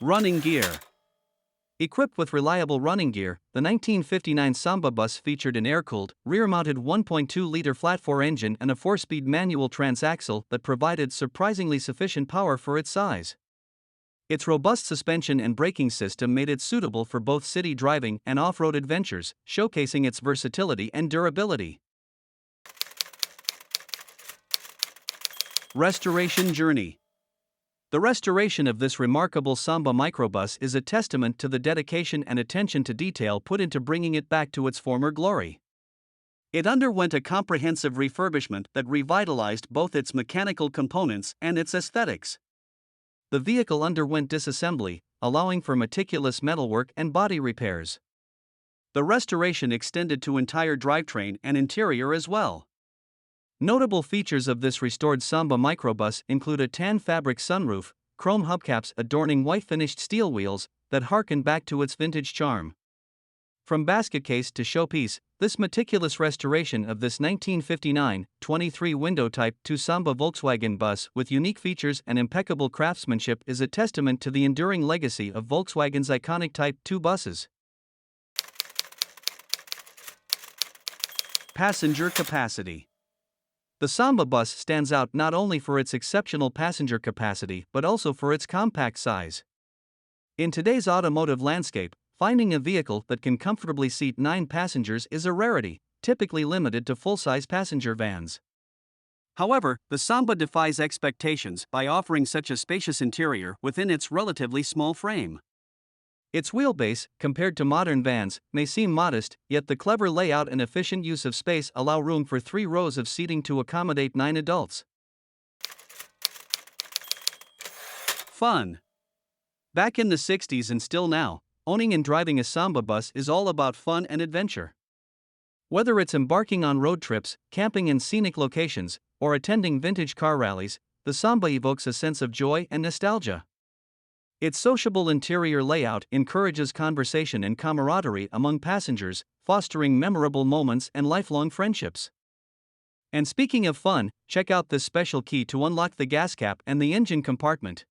Running gear. Equipped with reliable running gear, the 1959 Samba bus featured an air-cooled, rear-mounted 1.2-liter flat-four engine and a 4-speed manual transaxle that provided surprisingly sufficient power for its size. Its robust suspension and braking system made it suitable for both city driving and off-road adventures, showcasing its versatility and durability. Restoration journey. The restoration of this remarkable Samba Microbus is a testament to the dedication and attention to detail put into bringing it back to its former glory. It underwent a comprehensive refurbishment that revitalized both its mechanical components and its aesthetics. The vehicle underwent disassembly, allowing for meticulous metalwork and body repairs. The restoration extended to entire drivetrain and interior as well. Notable features of this restored Samba Microbus include a tan fabric sunroof, chrome hubcaps adorning white-finished steel wheels that harken back to its vintage charm. From basket case to showpiece, this meticulous restoration of this 1959 23-window Type 2 Samba Volkswagen bus with unique features and impeccable craftsmanship is a testament to the enduring legacy of Volkswagen's iconic Type 2 buses. Passenger capacity. The Samba bus stands out not only for its exceptional passenger capacity but also for its compact size. In today's automotive landscape, finding a vehicle that can comfortably seat 9 passengers is a rarity, typically limited to full-size passenger vans. However, the Samba defies expectations by offering such a spacious interior within its relatively small frame. Its wheelbase, compared to modern vans, may seem modest, yet the clever layout and efficient use of space allow room for 3 rows of seating to accommodate 9 adults. Fun. Back in the 60s and still now, owning and driving a Samba bus is all about fun and adventure. Whether it's embarking on road trips, camping in scenic locations, or attending vintage car rallies, the Samba evokes a sense of joy and nostalgia. Its sociable interior layout encourages conversation and camaraderie among passengers, fostering memorable moments and lifelong friendships. And speaking of fun, check out this special key to unlock the gas cap and the engine compartment.